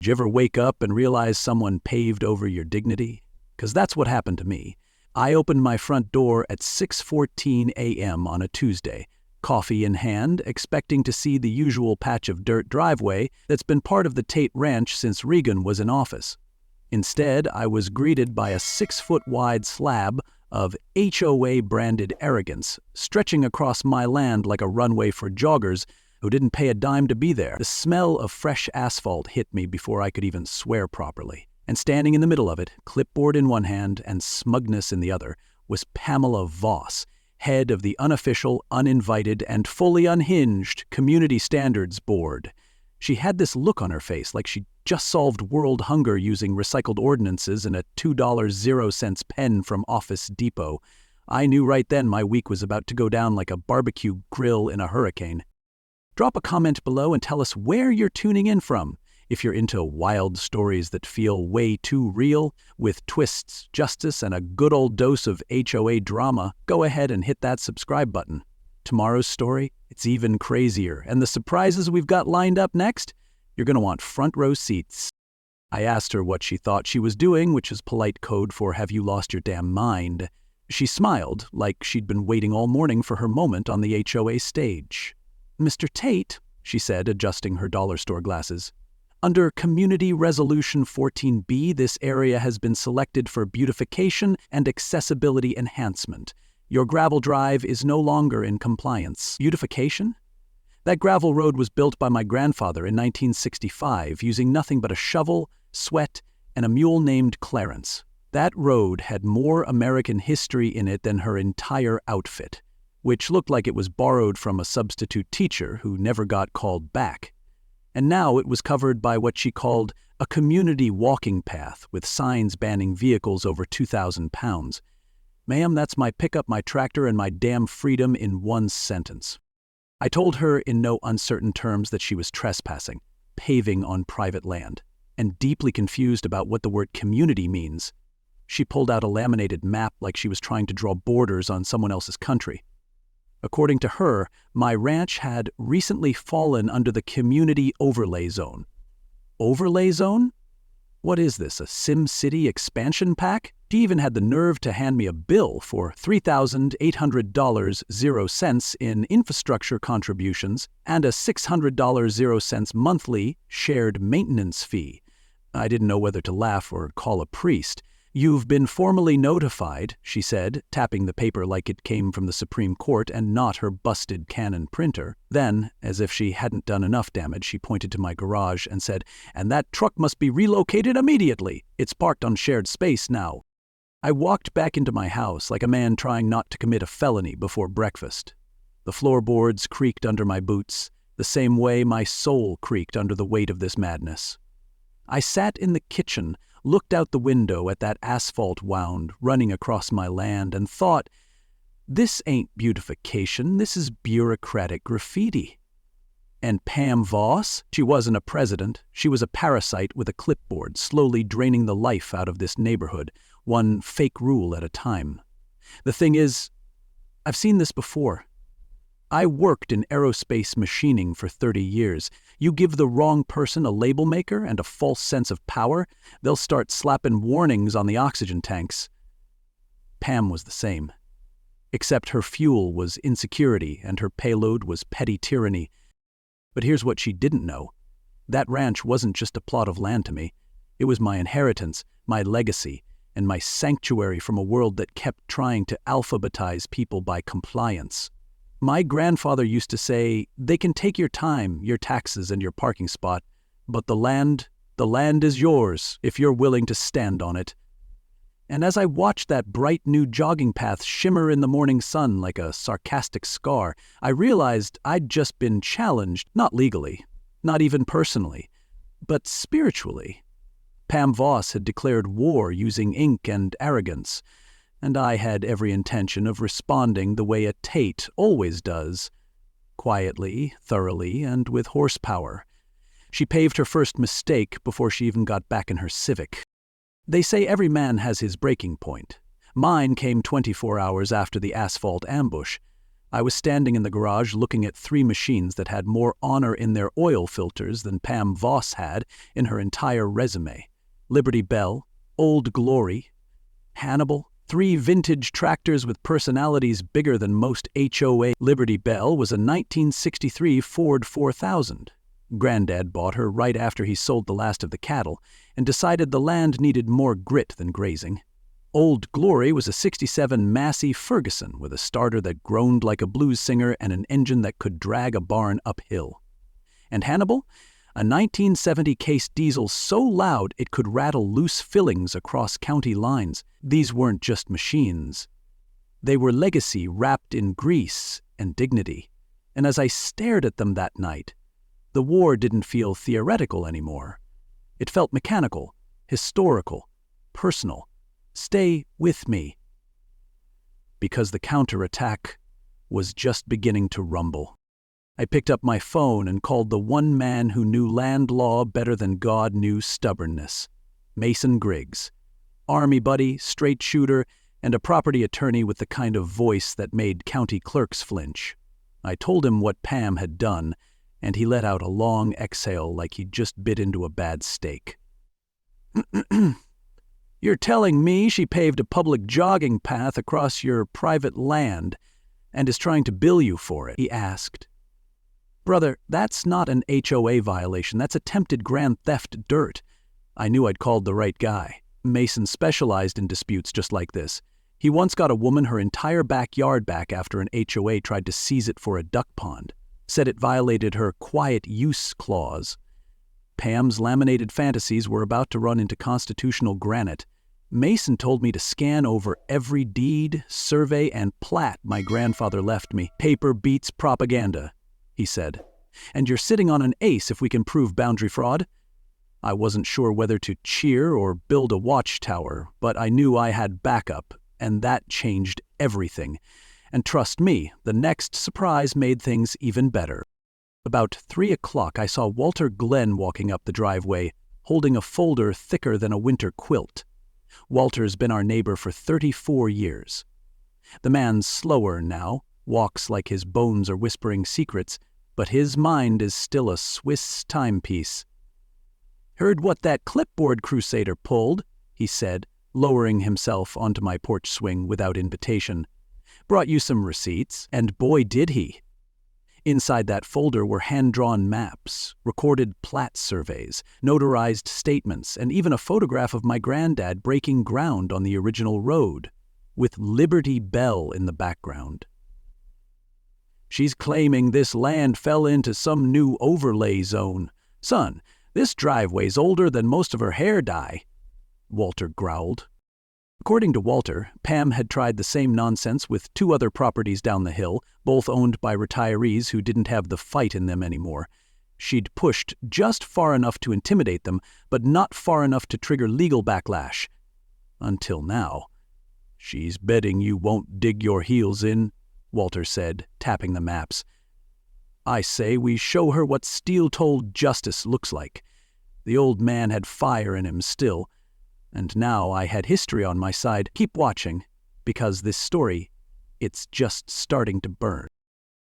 you ever wake up and realize someone paved over your dignity? 'Cause that's what happened to me. I opened my front door at 6:14 a.m. on a Tuesday, coffee in hand, expecting to see the usual patch of dirt driveway that's been part of the Tate Ranch since Reagan was in office. Instead, I was greeted by a 6-foot-wide slab of HOA-branded arrogance stretching across my land like a runway for joggers who didn't pay a dime to be there. The smell of fresh asphalt hit me before I could even swear properly. And standing in the middle of it, clipboard in one hand and smugness in the other, was Pamela Voss, head of the unofficial, uninvited, and fully unhinged Community Standards Board. She had this look on her face like she'd just solved world hunger using recycled ordinances and a $2.00 pen from Office Depot. I knew right then my week was about to go down like a barbecue grill in a hurricane. Drop a comment below and tell us where you're tuning in from. If you're into wild stories that feel way too real, with twists, justice, and a good old dose of HOA drama, go ahead and hit that subscribe button. Tomorrow's story, it's even crazier, and the surprises we've got lined up next, you're going to want front row seats. I asked her what she thought she was doing, which is polite code for have you lost your damn mind. She smiled, like she'd been waiting all morning for her moment on the HOA stage. "Mr. Tate," she said, adjusting her dollar store glasses, "under Community Resolution 14B, this area has been selected for beautification and accessibility enhancement. Your gravel drive is no longer in compliance." Beautification? That gravel road was built by my grandfather in 1965 using nothing but a shovel, sweat, and a mule named Clarence. That road had more American history in it than her entire outfit, which looked like it was borrowed from a substitute teacher who never got called back. And now it was covered by what she called a community walking path with signs banning vehicles over 2,000 pounds. "Ma'am, that's my pickup, my tractor, and my damn freedom in one sentence." I told her in no uncertain terms that she was trespassing, paving on private land, and deeply confused about what the word community means. She pulled out a laminated map like she was trying to draw borders on someone else's country. According to her, my ranch had recently fallen under the Community Overlay Zone. Overlay Zone? What is this, a SimCity expansion pack? She even had the nerve to hand me a bill for $3,800.00 in infrastructure contributions and a $600.00 monthly shared maintenance fee. I didn't know whether to laugh or call a priest. "You've been formally notified," she said, tapping the paper like it came from the Supreme Court and not her busted Canon printer. Then, as if she hadn't done enough damage, she pointed to my garage and said, "And that truck must be relocated immediately. It's parked on shared space now." I walked back into my house like a man trying not to commit a felony before breakfast. The floorboards creaked under my boots, the same way my soul creaked under the weight of this madness. I sat in the kitchen, looked out the window at that asphalt wound running across my land, and thought, this ain't beautification, this is bureaucratic graffiti. And Pam Voss? She wasn't a president. She was a parasite with a clipboard, slowly draining the life out of this neighborhood, one fake rule at a time. The thing is, I've seen this before. I worked in aerospace machining for 30 years. You give the wrong person a label maker and a false sense of power, they'll start slapping warnings on the oxygen tanks. Pam was the same. Except her fuel was insecurity and her payload was petty tyranny. But here's what she didn't know. That ranch wasn't just a plot of land to me. It was my inheritance, my legacy, and my sanctuary from a world that kept trying to alphabetize people by compliance. My grandfather used to say, they can take your time, your taxes, and your parking spot, but the land is yours if you're willing to stand on it. And as I watched that bright new jogging path shimmer in the morning sun like a sarcastic scar, I realized I'd just been challenged, not legally, not even personally, but spiritually. Pam Voss had declared war using ink and arrogance, and I had every intention of responding the way a Tate always does, quietly, thoroughly, and with horsepower. She paved her first mistake before she even got back in her Civic. They say every man has his breaking point. Mine came 24 hours after the asphalt ambush. I was standing in the garage looking at 3 machines that had more honor in their oil filters than Pam Voss had in her entire resume. Liberty Bell, Old Glory, Hannibal, 3 vintage tractors with personalities bigger than most HOA. Liberty Bell was a 1963 Ford 4000. Granddad bought her right after he sold the last of the cattle and decided the land needed more grit than grazing. Old Glory was a 67 Massey Ferguson with a starter that groaned like a blues singer and an engine that could drag a barn uphill. And Hannibal? A 1970 Case diesel so loud it could rattle loose fillings across county lines. These weren't just machines. They were legacy wrapped in grease and dignity. And as I stared at them that night, the war didn't feel theoretical anymore. It felt mechanical, historical, personal. Stay with me. Because the counterattack was just beginning to rumble. I picked up my phone and called the one man who knew land law better than God knew stubbornness. Mason Griggs. Army buddy, straight shooter, and a property attorney with the kind of voice that made county clerks flinch. I told him what Pam had done, and he let out a long exhale like he'd just bit into a bad steak. You're telling me she paved a public jogging path across your private land and is trying to bill you for it? He asked. Brother, that's not an HOA violation. That's attempted grand theft dirt. I knew I'd called the right guy. Mason specialized in disputes just like this. He once got a woman her entire backyard back after an HOA tried to seize it for a duck pond. Said it violated her quiet use clause. Pam's laminated fantasies were about to run into constitutional granite. Mason told me to scan over every deed, survey, and plat my grandfather left me. Paper beats propaganda, he said. And you're sitting on an ace if we can prove boundary fraud. I wasn't sure whether to cheer or build a watchtower, but I knew I had backup, and that changed everything. And trust me, the next surprise made things even better. About 3 o'clock, I saw Walter Glenn walking up the driveway, holding a folder thicker than a winter quilt. Walter's been our neighbor for 34 years. The man's slower now, walks like his bones are whispering secrets, but his mind is still a Swiss timepiece. Heard what that clipboard crusader pulled, he said, lowering himself onto my porch swing without invitation. Brought you some receipts, and boy did he. Inside that folder were hand-drawn maps, recorded plat surveys, notarized statements, and even a photograph of my granddad breaking ground on the original road, with Liberty Bell in the background. She's claiming this land fell into some new overlay zone. Son, this driveway's older than most of her hair dye, Walter growled. According to Walter, Pam had tried the same nonsense with 2 other properties down the hill, both owned by retirees who didn't have the fight in them anymore. She'd pushed just far enough to intimidate them, but not far enough to trigger legal backlash. Until now. She's betting you won't dig your heels in, Walter said, tapping the maps. I say we show her what steel-toed justice looks like. The old man had fire in him still, and now I had history on my side. Keep watching, because this story, it's just starting to burn.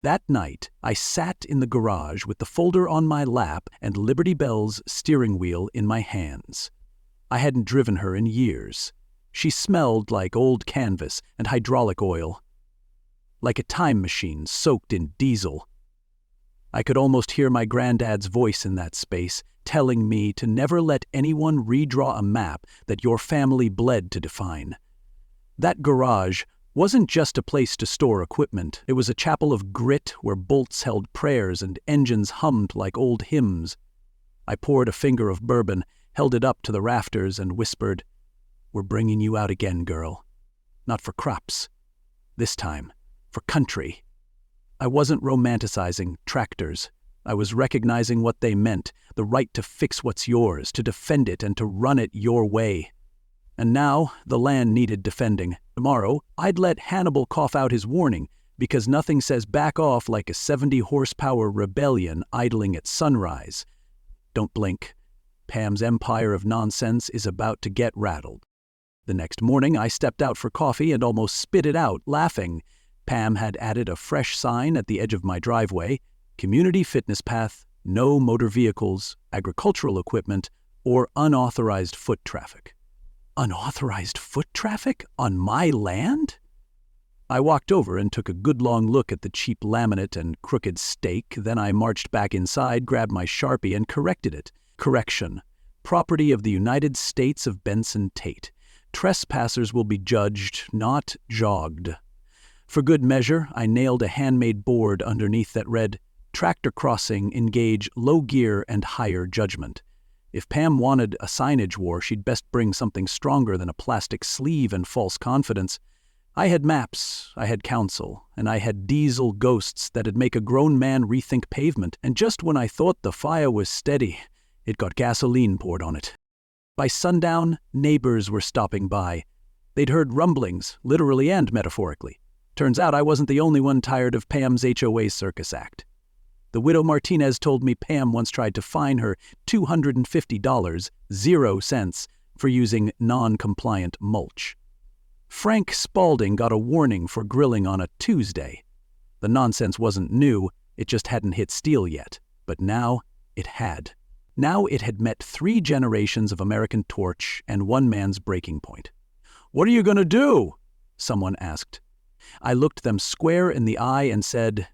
That night, I sat in the garage with the folder on my lap and Liberty Bell's steering wheel in my hands. I hadn't driven her in years. She smelled like old canvas and hydraulic oil, like a time machine soaked in diesel. I could almost hear my granddad's voice in that space, telling me to never let anyone redraw a map that your family bled to define. That garage wasn't just a place to store equipment. It was a chapel of grit where bolts held prayers and engines hummed like old hymns. I poured a finger of bourbon, held it up to the rafters, and whispered, "We're bringing you out again, girl. Not for crops. This time, for country." I wasn't romanticizing tractors. I was recognizing what they meant, the right to fix what's yours, to defend it, and to run it your way. And now, the land needed defending. Tomorrow, I'd let Hannibal cough out his warning, because nothing says back off like a 70-horsepower rebellion idling at sunrise. Don't blink. Pam's empire of nonsense is about to get rattled. The next morning, I stepped out for coffee and almost spit it out, laughing. Pam had added a fresh sign at the edge of my driveway: community fitness path, no motor vehicles, agricultural equipment, or unauthorized foot traffic. Unauthorized foot traffic? On my land? I walked over and took a good long look at the cheap laminate and crooked stake. Then I marched back inside, grabbed my Sharpie, and corrected it. Correction. Property of the United States of Benson Tate. Trespassers will be judged, not jogged. For good measure, I nailed a handmade board underneath that read, "Tractor crossing, engage low gear and higher judgment." If Pam wanted a signage war, she'd best bring something stronger than a plastic sleeve and false confidence. I had maps, I had counsel, and I had diesel ghosts that'd make a grown man rethink pavement, and just when I thought the fire was steady, it got gasoline poured on it. By sundown, neighbors were stopping by. They'd heard rumblings, literally and metaphorically. Turns out I wasn't the only one tired of Pam's HOA circus act. The widow Martinez told me Pam once tried to fine her $250, 0 cents, for using non-compliant mulch. Frank Spaulding got a warning for grilling on a Tuesday. The nonsense wasn't new, it just hadn't hit steel yet. But now it had. Now it had met 3 generations of American torch and one man's breaking point. "What are you going to do?" someone asked. I looked them square in the eye and said,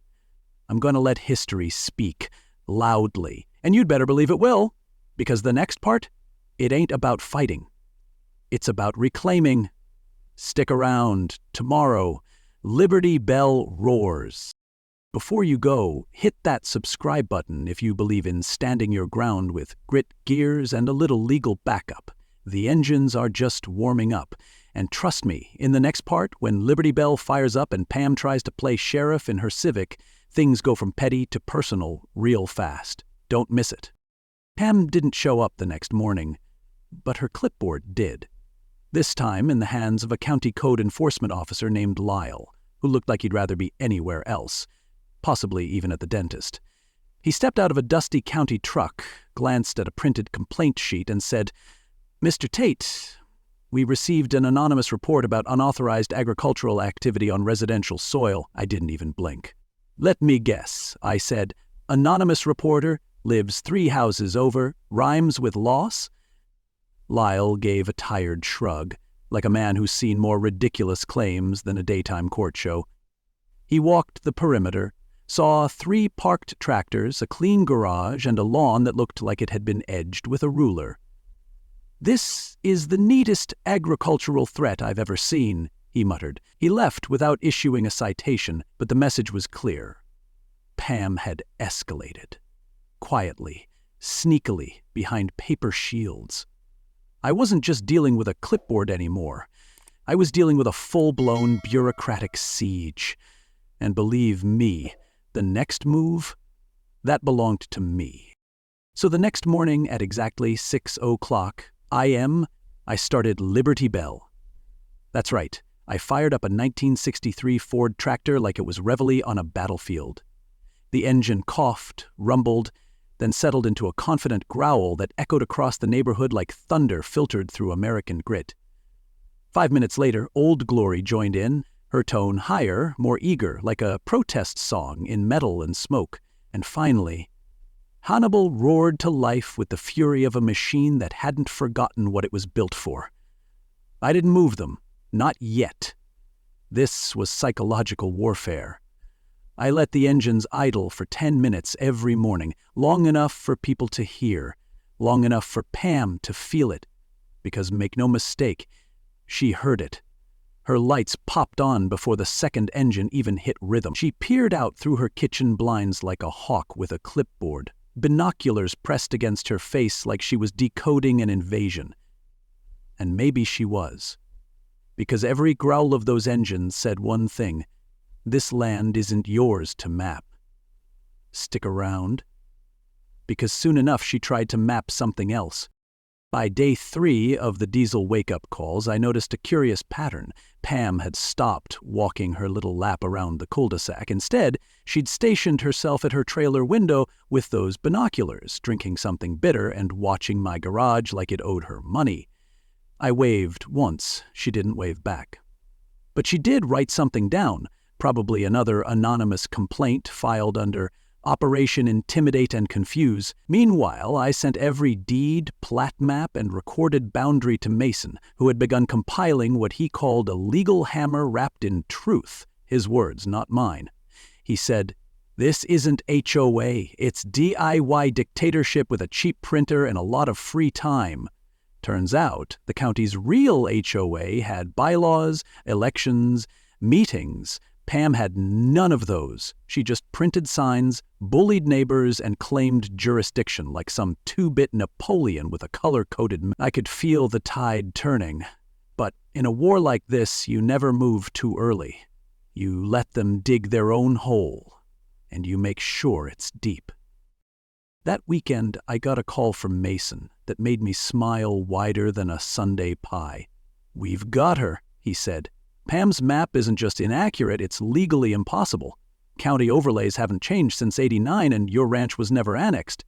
"I'm going to let history speak, loudly. And you'd better believe it will, because the next part, it ain't about fighting. It's about reclaiming. Stick around. Tomorrow, Liberty Bell roars." Before you go, hit that subscribe button if you believe in standing your ground with grit, gears, and a little legal backup. The engines are just warming up. And trust me, in the next part, when Liberty Bell fires up and Pam tries to play sheriff in her Civic, things go from petty to personal real fast. Don't miss it. Pam didn't show up the next morning, but her clipboard did. This time in the hands of a county code enforcement officer named Lyle, who looked like he'd rather be anywhere else, possibly even at the dentist. He stepped out of a dusty county truck, glanced at a printed complaint sheet, and said, "Mr. Tate, we received an anonymous report about unauthorized agricultural activity on residential soil." I didn't even blink. "Let me guess," I said. "Anonymous reporter, lives 3 houses over, rhymes with loss?" Lyle gave a tired shrug, like a man who's seen more ridiculous claims than a daytime court show. He walked the perimeter, saw 3 parked tractors, a clean garage, and a lawn that looked like it had been edged with a ruler. "This is the neatest agricultural threat I've ever seen," he muttered. He left without issuing a citation, but the message was clear. Pam had escalated. Quietly, sneakily, behind paper shields. I wasn't just dealing with a clipboard anymore. I was dealing with a full-blown bureaucratic siege. And believe me, the next move, that belonged to me. So the next morning at exactly 6:00 a.m., I started Liberty Bell. That's right, I fired up a 1963 Ford tractor like it was reveille on a battlefield. The engine coughed, rumbled, then settled into a confident growl that echoed across the neighborhood like thunder filtered through American grit. 5 minutes later, Old Glory joined in, her tone higher, more eager, like a protest song in metal and smoke. And finally, Hannibal roared to life with the fury of a machine that hadn't forgotten what it was built for. I didn't move them, not yet. This was psychological warfare. I let the engines idle for 10 minutes every morning, long enough for people to hear, long enough for Pam to feel it. Because make no mistake, she heard it. Her lights popped on before the second engine even hit rhythm. She peered out through her kitchen blinds like a hawk with a clipboard, binoculars pressed against her face like she was decoding an invasion. And maybe she was. Because every growl of those engines said one thing: this land isn't yours to map. Stick around. Because soon enough she tried to map something else. By day 3 of the diesel wake-up calls, I noticed a curious pattern. Pam had stopped walking her little lap around the cul-de-sac. Instead, she'd stationed herself at her trailer window with those binoculars, drinking something bitter and watching my garage like it owed her money. I waved once. She didn't wave back. But she did write something down, probably another anonymous complaint filed under Operation Intimidate and Confuse. Meanwhile, I sent every deed, plat map, and recorded boundary to Mason, who had begun compiling what he called a legal hammer wrapped in truth. His words, not mine. He said, "This isn't HOA, it's DIY dictatorship with a cheap printer and a lot of free time." Turns out, the county's real HOA had bylaws, elections, meetings. Pam had none of those. She just printed signs, bullied neighbors, and claimed jurisdiction like some two-bit Napoleon with a color-coded. I could feel the tide turning. But in a war like this, you never move too early. You let them dig their own hole, and you make sure it's deep. That weekend, I got a call from Mason that made me smile wider than a Sunday pie. "We've got her," he said. "Pam's map isn't just inaccurate, it's legally impossible. County overlays haven't changed since '89 and your ranch was never annexed.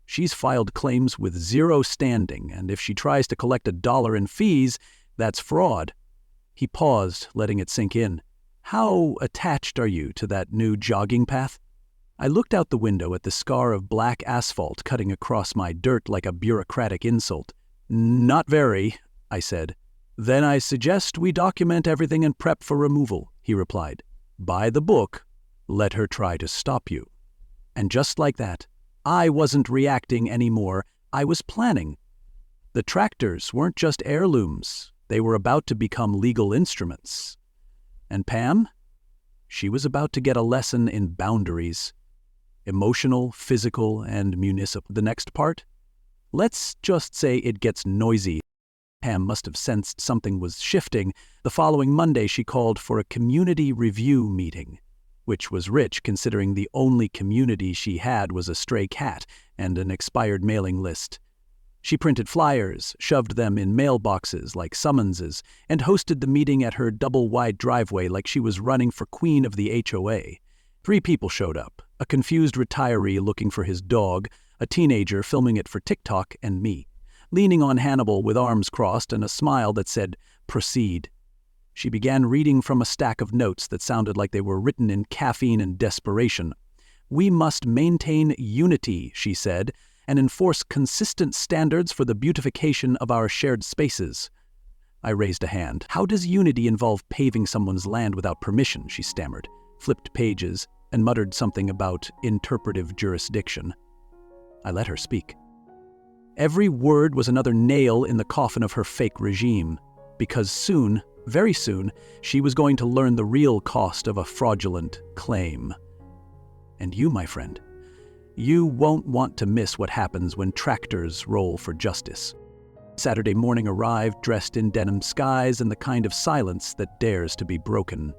She's filed claims with zero standing, and if she tries to collect $1 in fees, that's fraud." He paused, letting it sink in. "How attached are you to that new jogging path?" I looked out the window at the scar of black asphalt cutting across my dirt like a bureaucratic insult. "Not very," I said. "Then I suggest we document everything and prep for removal," he replied. "By the book, let her try to stop you." And just like that, I wasn't reacting anymore, I was planning. The tractors weren't just heirlooms, they were about to become legal instruments. And Pam? She was about to get a lesson in boundaries. Emotional, physical, and municipal. The next part? Let's just say it gets noisy. Pam must have sensed something was shifting. The following Monday, she called for a community review meeting, which was rich considering the only community she had was a stray cat and an expired mailing list. She printed flyers, shoved them in mailboxes like summonses, and hosted the meeting at her double-wide driveway like she was running for queen of the HOA. 3 people showed up, a confused retiree looking for his dog, a teenager filming it for TikTok, and me, leaning on Hannibal with arms crossed and a smile that said, "Proceed." She began reading from a stack of notes that sounded like they were written in caffeine and desperation. "We must maintain unity," she said, "and enforce consistent standards for the beautification of our shared spaces." I raised a hand. "How does unity involve paving someone's land without permission?" she stammered, flipped pages, and muttered something about interpretive jurisdiction. I let her speak. Every word was another nail in the coffin of her fake regime, because soon, very soon, she was going to learn the real cost of a fraudulent claim. And you, my friend, you won't want to miss what happens when tractors roll for justice. Saturday morning arrived, dressed in denim skies and the kind of silence that dares to be broken.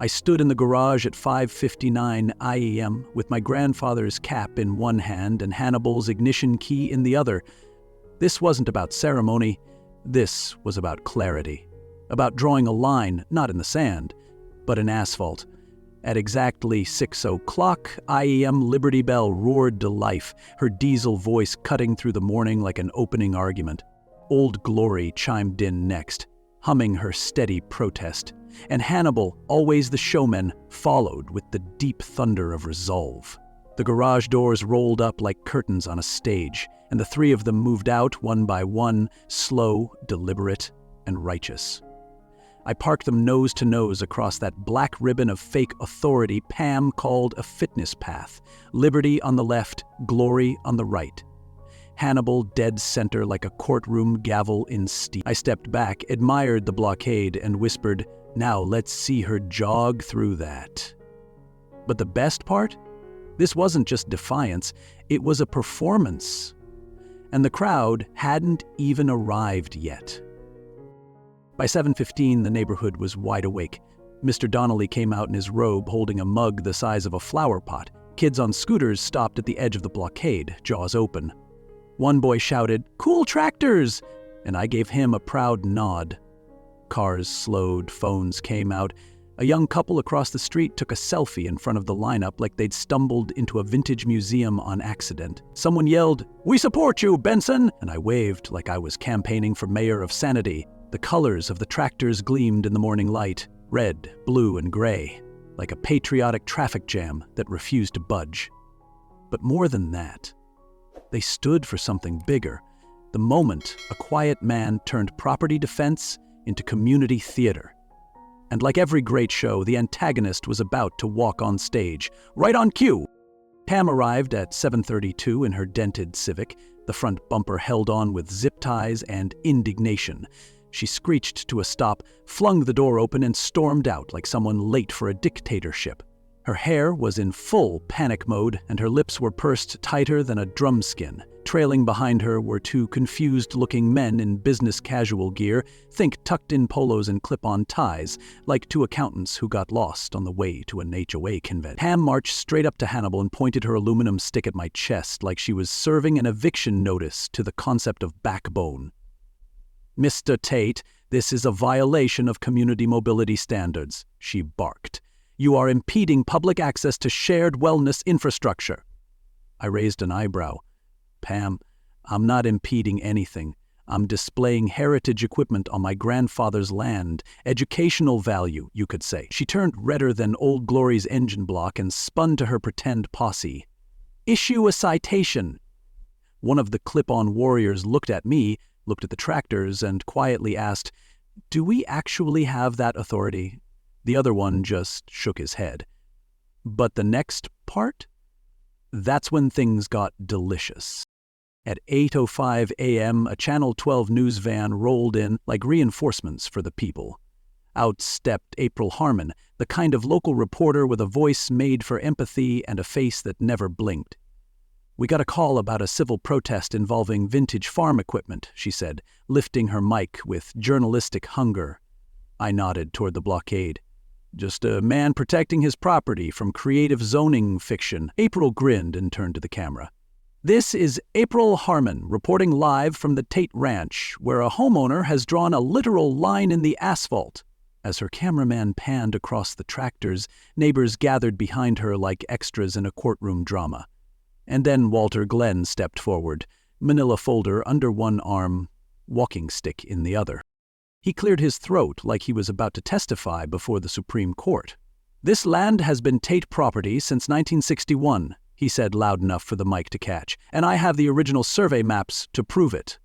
I stood in the garage at 5:59 a.m. with my grandfather's cap in one hand and Hannibal's ignition key in the other. This wasn't about ceremony. This was about clarity. About drawing a line, not in the sand, but in asphalt. At exactly 6:00 a.m., Liberty Bell roared to life, her diesel voice cutting through the morning like an opening argument. Old Glory chimed in next, humming her steady protest. And Hannibal, always the showman, followed with the deep thunder of resolve. The garage doors rolled up like curtains on a stage, and the 3 of them moved out one by one, slow, deliberate, and righteous. I parked them nose to nose across that black ribbon of fake authority Pam called a fitness path, Liberty on the left, Glory on the right. Hannibal dead center like a courtroom gavel in steel. I stepped back, admired the blockade, and whispered, "Now let's see her jog through that." But the best part? This wasn't just defiance, it was a performance. And the crowd hadn't even arrived yet. By 7:15, the neighborhood was wide awake. Mr. Donnelly came out in his robe holding a mug the size of a flower pot. Kids on scooters stopped at the edge of the blockade, jaws open. One boy shouted, "Cool tractors!" and I gave him a proud nod. Cars slowed, phones came out. A young couple across the street took a selfie in front of the lineup like they'd stumbled into a vintage museum on accident. Someone yelled, "We support you, Benson!" and I waved like I was campaigning for mayor of sanity. The colors of the tractors gleamed in the morning light, red, blue, and gray. like a patriotic traffic jam that refused to budge. But more than that, they stood for something bigger. The moment a quiet man turned property defense into community theater. And like every great show, the antagonist was about to walk on stage, right on cue. Pam arrived at 7:32 in her dented Civic, the front bumper held on with zip ties and indignation. She screeched to a stop, flung the door open, and stormed out like someone late for a dictatorship. Her hair was in full panic mode, and her lips were pursed tighter than a drum skin. Trailing behind her were two confused-looking men in business casual gear, think tucked-in polos and clip-on ties, like two accountants who got lost on the way to an HOA convention. Pam marched straight up to Hannibal and pointed her aluminum stick at my chest like she was serving an eviction notice to the concept of backbone. "Mr. Tate, this is a violation of community mobility standards," she barked. "You are impeding public access to shared wellness infrastructure." I raised an eyebrow. "Pam, I'm not impeding anything. I'm displaying heritage equipment on my grandfather's land. Educational value, you could say." She turned redder than Old Glory's engine block and spun to her pretend posse. "Issue a citation." One of the clip-on warriors looked at me, looked at the tractors, and quietly asked, "Do we actually have that authority?" The other one just shook his head. But the next part? That's when things got delicious. At 8:05 a.m., a Channel 12 news van rolled in like reinforcements for the people. Out stepped April Harmon, the kind of local reporter with a voice made for empathy and a face that never blinked. "We got a call about a civil protest involving vintage farm equipment," she said, lifting her mic with journalistic hunger. I nodded toward the blockade. "Just a man protecting his property from creative zoning fiction." April grinned and turned to the camera. "This is April Harmon reporting live from the Tate Ranch, where a homeowner has drawn a literal line in the asphalt." As her cameraman panned across the tractors, neighbors gathered behind her like extras in a courtroom drama. And then Walter Glenn stepped forward, manila folder under one arm, walking stick in the other. He cleared his throat like he was about to testify before the Supreme Court. "This land has been Tate property since 1961, he said loud enough for the mic to catch, "and I have the original survey maps to prove it."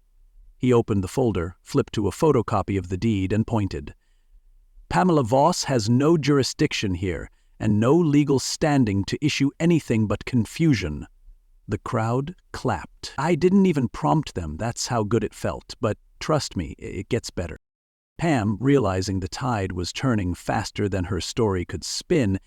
He opened the folder, flipped to a photocopy of the deed, and pointed. "Pamela Voss has no jurisdiction here, and no legal standing to issue anything but confusion." The crowd clapped. I didn't even prompt them, that's how good it felt, but trust me, it gets better. Pam, realizing the tide was turning faster than her story could spin,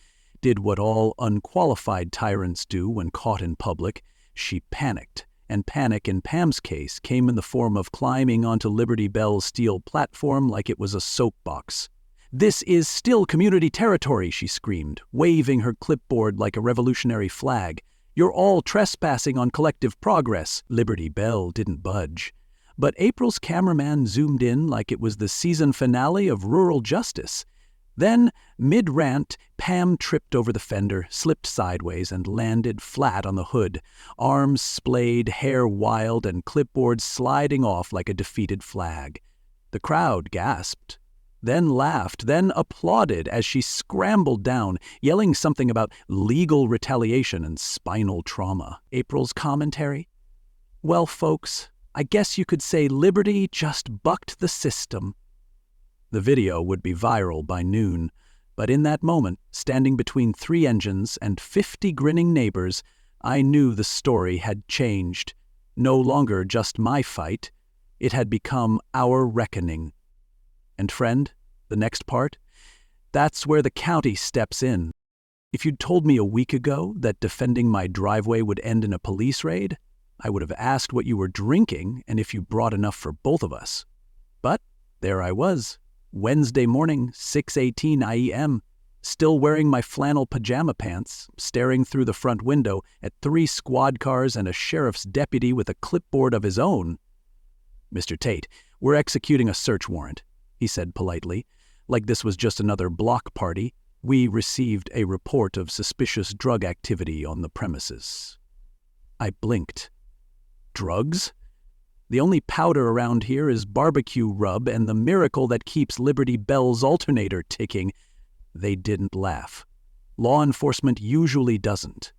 did what all unqualified tyrants do when caught in public. She panicked, and panic in Pam's case came in the form of climbing onto Liberty Bell's steel platform like it was a soapbox. "This is still community territory," she screamed, waving her clipboard like a revolutionary flag. "You're all trespassing on collective progress." Liberty Bell didn't budge. But April's cameraman zoomed in like it was the season finale of Rural Justice. Then, mid-rant, Pam tripped over the fender, slipped sideways, and landed flat on the hood, arms splayed, hair wild, and clipboard sliding off like a defeated flag. The crowd gasped, then laughed, then applauded as she scrambled down, yelling something about legal retaliation and spinal trauma. April's commentary? "Well, folks, I guess you could say liberty just bucked the system." The video would be viral by noon, but in that moment, standing between 3 engines and 50 grinning neighbors, I knew the story had changed. No longer just my fight, it had become our reckoning. And friend, the next part? That's where the county steps in. If you'd told me a week ago that defending my driveway would end in a police raid, I would have asked what you were drinking and if you brought enough for both of us. But there I was. Wednesday morning, 6:18 a.m., still wearing my flannel pajama pants, staring through the front window at 3 squad cars and a sheriff's deputy with a clipboard of his own. "Mr. Tate, we're executing a search warrant," he said politely, like this was just another block party. "We received a report of suspicious drug activity on the premises." I blinked. Drugs? The only powder around here is barbecue rub and the miracle that keeps Liberty Bell's alternator ticking. They didn't laugh. law enforcement usually doesn't.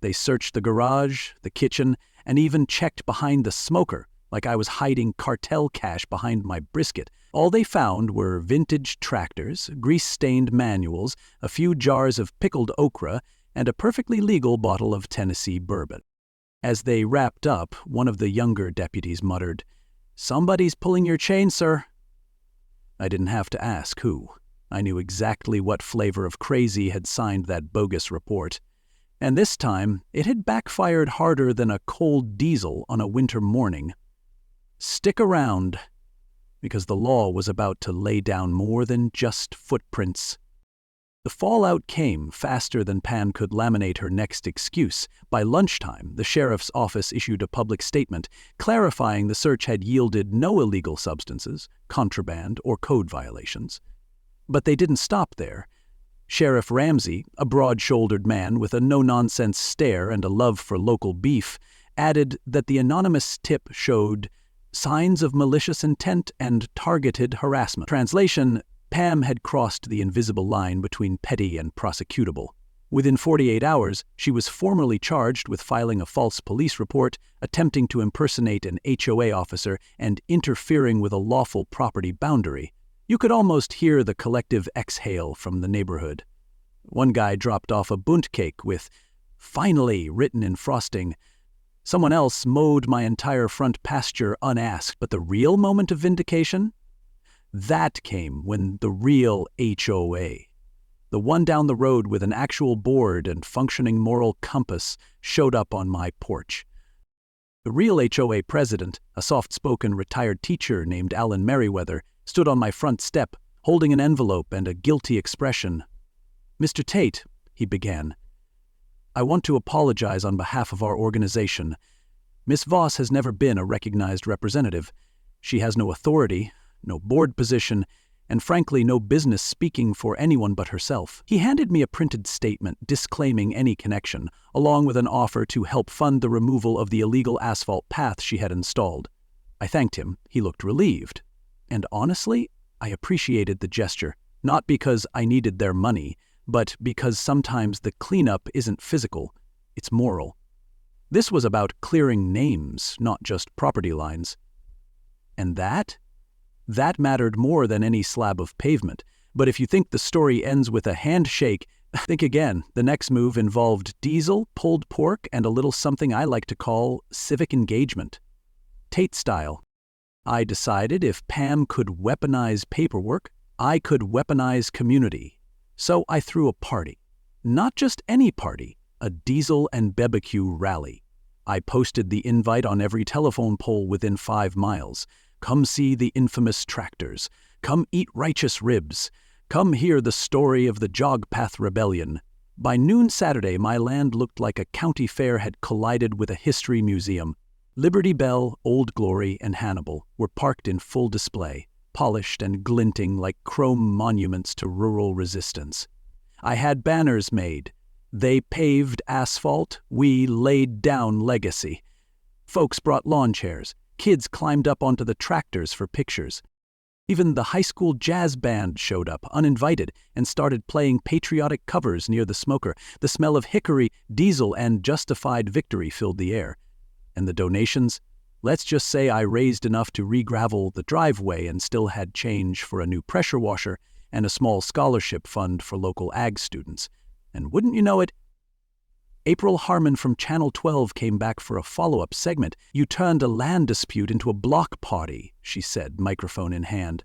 They searched the garage, the kitchen, and even checked behind the smoker, like I was hiding cartel cash behind my brisket. All they found were vintage tractors, grease-stained manuals, a few jars of pickled okra, and a perfectly legal bottle of Tennessee bourbon. As they wrapped up, one of the younger deputies muttered, "Somebody's pulling your chain, sir." I didn't have to ask who. I knew exactly what flavor of crazy had signed that bogus report. And this time, it had backfired harder than a cold diesel on a winter morning. Stick around, because the law was about to lay down more than just footprints. The fallout came faster than Pam could laminate her next excuse. By lunchtime, the sheriff's office issued a public statement clarifying the search had yielded no illegal substances, contraband, or code violations. But they didn't stop there. Sheriff Ramsey, a broad-shouldered man with a no-nonsense stare and a love for local beef, added that the anonymous tip showed signs of malicious intent and targeted harassment. Translation: Pam had crossed the invisible line between petty and prosecutable. Within 48 hours, she was formally charged with filing a false police report, attempting to impersonate an HOA officer, and interfering with a lawful property boundary. You could almost hear the collective exhale from the neighborhood. One guy dropped off a bunt cake with "finally" written in frosting. Someone else mowed my entire front pasture unasked. But the real moment of vindication? That came when the real HOA, the one down the road with an actual board and functioning moral compass, showed up on my porch. The real HOA president, a soft-spoken retired teacher named Alan Merriweather, stood on my front step, holding an envelope and a guilty expression. "Mr. Tate," he began, "I want to apologize on behalf of our organization. Miss Voss has never been a recognized representative. She has no authority, no board position, and frankly no business speaking for anyone but herself." He handed me a printed statement disclaiming any connection, along with an offer to help fund the removal of the illegal asphalt path she had installed. I thanked him. He looked relieved. And honestly, I appreciated the gesture, not because I needed their money, but because sometimes the cleanup isn't physical, it's moral. This was about clearing names, not just property lines. And that mattered more than any slab of pavement. But if you think the story ends with a handshake, think again. The next move involved diesel, pulled pork, and a little something I like to call civic engagement. Tate style. I decided if Pam could weaponize paperwork, I could weaponize community. So I threw a party. Not just any party, a diesel and barbecue rally. I posted the invite on every telephone pole within 5 miles. Come see the infamous tractors. Come eat righteous ribs. Come hear the story of the Jog Path Rebellion. By noon Saturday, my land looked like a county fair had collided with a history museum. Liberty Bell, Old Glory, and Hannibal were parked in full display, polished and glinting like chrome monuments to rural resistance. I had banners made. They paved asphalt, we laid down legacy. Folks brought lawn chairs. Kids climbed up onto the tractors for pictures. Even the high school jazz band showed up, uninvited, and started playing patriotic covers near the smoker. The smell of hickory, diesel, and justified victory filled the air. And the donations? Let's just say I raised enough to re-gravel the driveway and still had change for a new pressure washer and a small scholarship fund for local ag students. And wouldn't you know it, April Harmon from Channel 12 came back for a follow-up segment. "You turned a land dispute into a block party," she said, microphone in hand.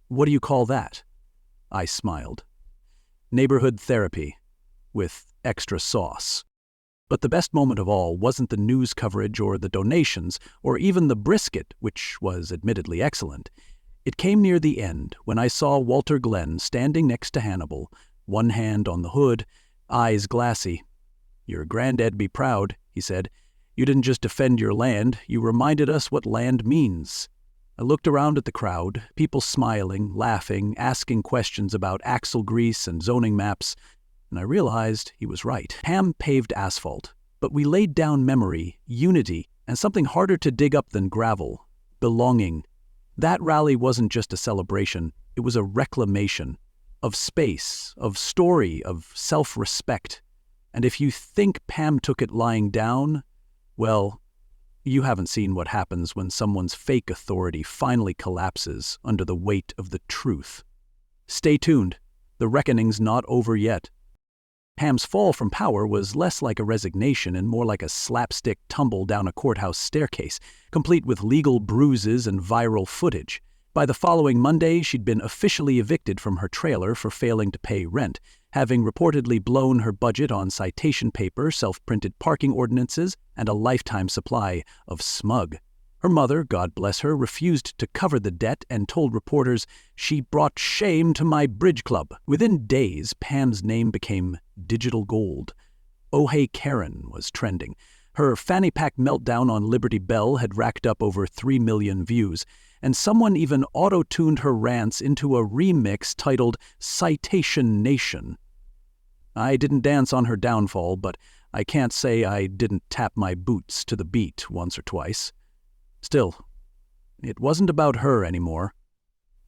"What do you call that?" I smiled. "Neighborhood therapy, with extra sauce." But the best moment of all wasn't the news coverage or the donations, or even the brisket, which was admittedly excellent. It came near the end, when I saw Walter Glenn standing next to Hannibal, one hand on the hood, eyes glassy. "Your granddad be proud," he said. "You didn't just defend your land, you reminded us what land means." I looked around at the crowd, people smiling, laughing, asking questions about axle grease and zoning maps, and I realized he was right. Pam paved asphalt, but we laid down memory, unity, and something harder to dig up than gravel: belonging. That rally wasn't just a celebration, it was a reclamation. of space, of story, of self-respect. And if you think Pam took it lying down, well, you haven't seen what happens when someone's fake authority finally collapses under the weight of the truth. Stay tuned. The reckoning's not over yet. Pam's fall from power was less like a resignation and more like a slapstick tumble down a courthouse staircase, complete with legal bruises and viral footage. By the following Monday, she'd been officially evicted from her trailer for failing to pay rent, having reportedly blown her budget on citation paper, self-printed parking ordinances, and a lifetime supply of smug. Her mother, God bless her, refused to cover the debt and told reporters, "She brought shame to my bridge club." Within days, Pam's name became digital gold. Oh Hey Karen was trending. Her fanny pack meltdown on Liberty Bell had racked up over 3 million views, and someone even auto-tuned her rants into a remix titled Citation Nation. I didn't dance on her downfall, but I can't say I didn't tap my boots to the beat once or twice. Still, it wasn't about her anymore.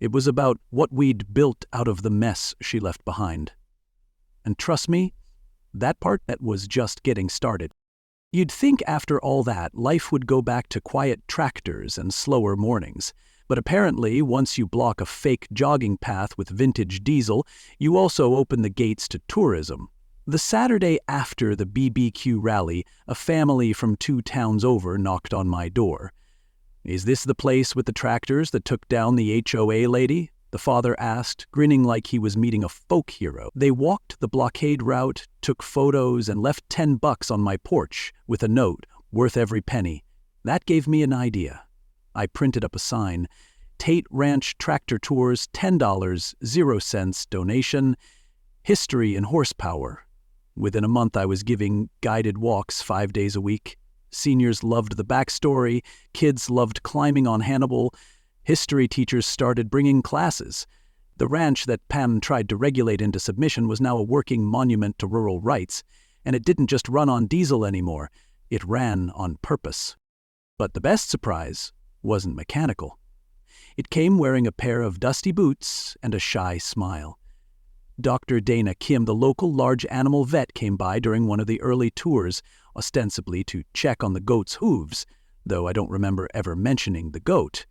It was about what we'd built out of the mess she left behind. And trust me, that was just getting started. You'd think after all that, life would go back to quiet tractors and slower mornings. But apparently, once you block a fake jogging path with vintage diesel, you also open the gates to tourism. The Saturday after the BBQ rally, a family from 2 towns over knocked on my door. "Is this the place with the tractors that took down the HOA lady?" the father asked, grinning like he was meeting a folk hero. They walked the blockade route, took photos, and left $10 on my porch with a note, worth every penny. That gave me an idea. I printed up a sign, Tate Ranch Tractor Tours, $10, 0 cents donation, history and horsepower. Within a month I was giving guided walks 5 days a week. Seniors loved the backstory, kids loved climbing on Hannibal, history teachers started bringing classes. The ranch that Pam tried to regulate into submission was now a working monument to rural rights, and it didn't just run on diesel anymore, it ran on purpose. But the best surprise wasn't mechanical. It came wearing a pair of dusty boots and a shy smile. Dr. Dana Kim, the local large animal vet, came by during one of the early tours, ostensibly to check on the goat's hooves, though I don't remember ever mentioning the goat.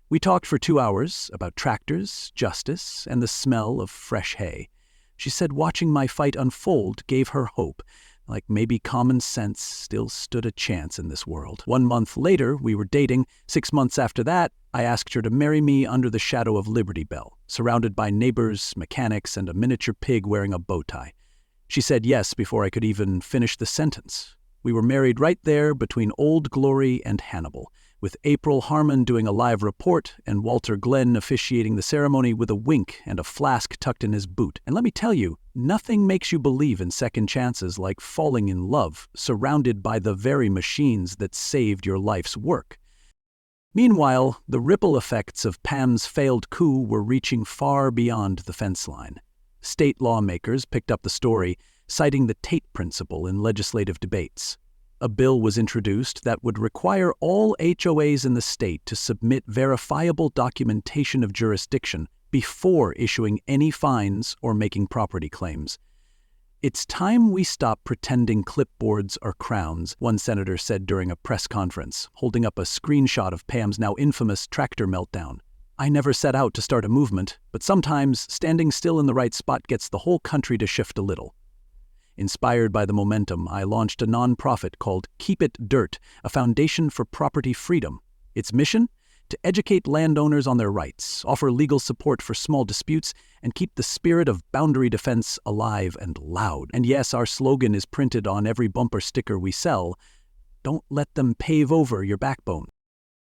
We talked for 2 hours about tractors, justice, and the smell of fresh hay. She said watching my fight unfold gave her hope, like maybe common sense still stood a chance in this world. 1 month later, we were dating. 6 months after that, I asked her to marry me under the shadow of Liberty Bell, surrounded by neighbors, mechanics, and a miniature pig wearing a bow tie. She said yes before I could even finish the sentence. We were married right there between Old Glory and Hannibal, with April Harmon doing a live report and Walter Glenn officiating the ceremony with a wink and a flask tucked in his boot. And let me tell you, nothing makes you believe in second chances like falling in love, surrounded by the very machines that saved your life's work. Meanwhile, the ripple effects of Pam's failed coup were reaching far beyond the fence line. State lawmakers picked up the story, citing the Tate principle in legislative debates. A bill was introduced that would require all HOAs in the state to submit verifiable documentation of jurisdiction before issuing any fines or making property claims. "It's time we stop pretending clipboards are crowns," one senator said during a press conference, holding up a screenshot of Pam's now infamous tractor meltdown. "I never set out to start a movement, but sometimes standing still in the right spot gets the whole country to shift a little." Inspired by the momentum, I launched a nonprofit called Keep It Dirt, a foundation for property freedom. Its mission? To educate landowners on their rights, offer legal support for small disputes, and keep the spirit of boundary defense alive and loud. And yes, our slogan is printed on every bumper sticker we sell. Don't let them pave over your backbone.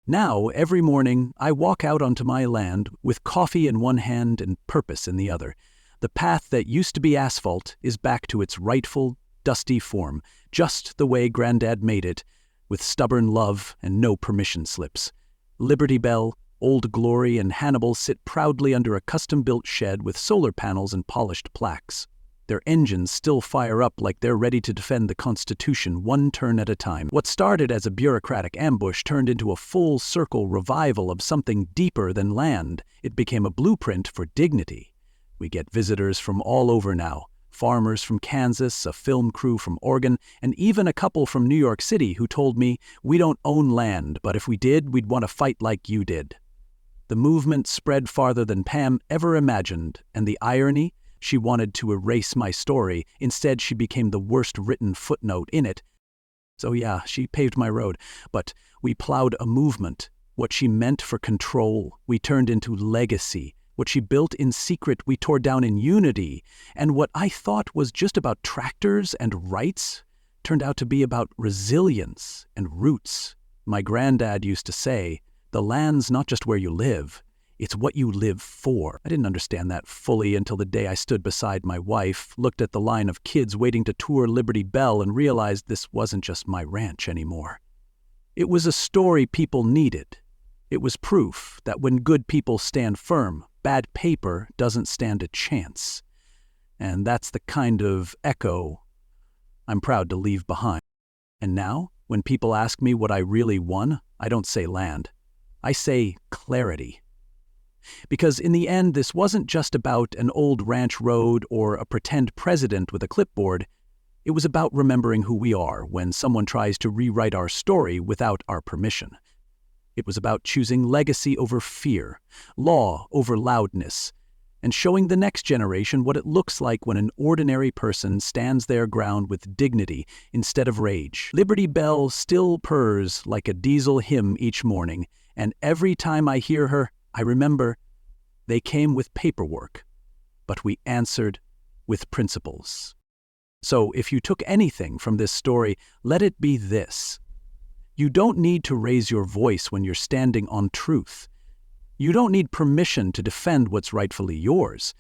Now, every morning, I walk out onto my land with coffee in one hand and purpose in the other. The path that used to be asphalt is back to its rightful, dusty form, just the way Granddad made it, with stubborn love and no permission slips. Liberty Bell, Old Glory, and Hannibal sit proudly under a custom-built shed with solar panels and polished plaques. Their engines still fire up like they're ready to defend the Constitution one turn at a time. What started as a bureaucratic ambush turned into a full-circle revival of something deeper than land. It became a blueprint for dignity. We get visitors from all over now. Farmers from Kansas, a film crew from Oregon, and even a couple from New York City who told me, "We don't own land, but if we did, we'd want to fight like you did." The movement spread farther than Pam ever imagined, and the irony, she wanted to erase my story. Instead, she became the worst written footnote in it. So yeah, she paved my road, but we plowed a movement. What she meant for control, we turned into legacy. What she built in secret, we tore down in unity. And what I thought was just about tractors and rights turned out to be about resilience and roots. My granddad used to say, "The land's not just where you live, it's what you live for." I didn't understand that fully until the day I stood beside my wife, looked at the line of kids waiting to tour Liberty Bell, and realized this wasn't just my ranch anymore. It was a story people needed. It was proof that when good people stand firm, bad paper doesn't stand a chance. And that's the kind of echo I'm proud to leave behind. And now, when people ask me what I really won, I don't say land. I say clarity. Because in the end, this wasn't just about an old ranch road or a pretend president with a clipboard. It was about remembering who we are when someone tries to rewrite our story without our permission. It was about choosing legacy over fear, law over loudness, and showing the next generation what it looks like when an ordinary person stands their ground with dignity instead of rage. Liberty Bell still purrs like a diesel hymn each morning, and every time I hear her, I remember they came with paperwork, but we answered with principles. So if you took anything from this story, let it be this. You don't need to raise your voice when you're standing on truth. You don't need permission to defend what's rightfully yours.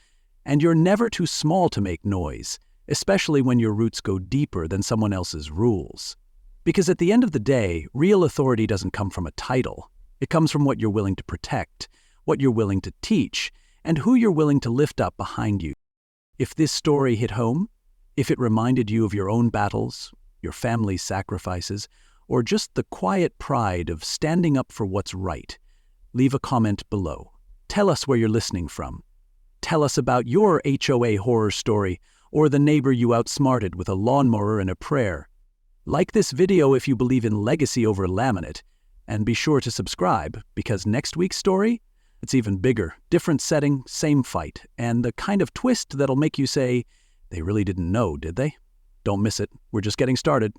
And you're never too small to make noise, especially when your roots go deeper than someone else's rules. Because at the end of the day, real authority doesn't come from a title. It comes from what you're willing to protect, what you're willing to teach, and who you're willing to lift up behind you. If this story hit home, if it reminded you of your own battles, your family's sacrifices, or just the quiet pride of standing up for what's right, leave a comment below. Tell us where you're listening from. Tell us about your HOA horror story or the neighbor you outsmarted with a lawnmower and a prayer. Like this video if you believe in legacy over laminate, and be sure to subscribe because next week's story, it's even bigger, different setting, same fight, and the kind of twist that'll make you say, "They really didn't know, did they?" Don't miss it. We're just getting started.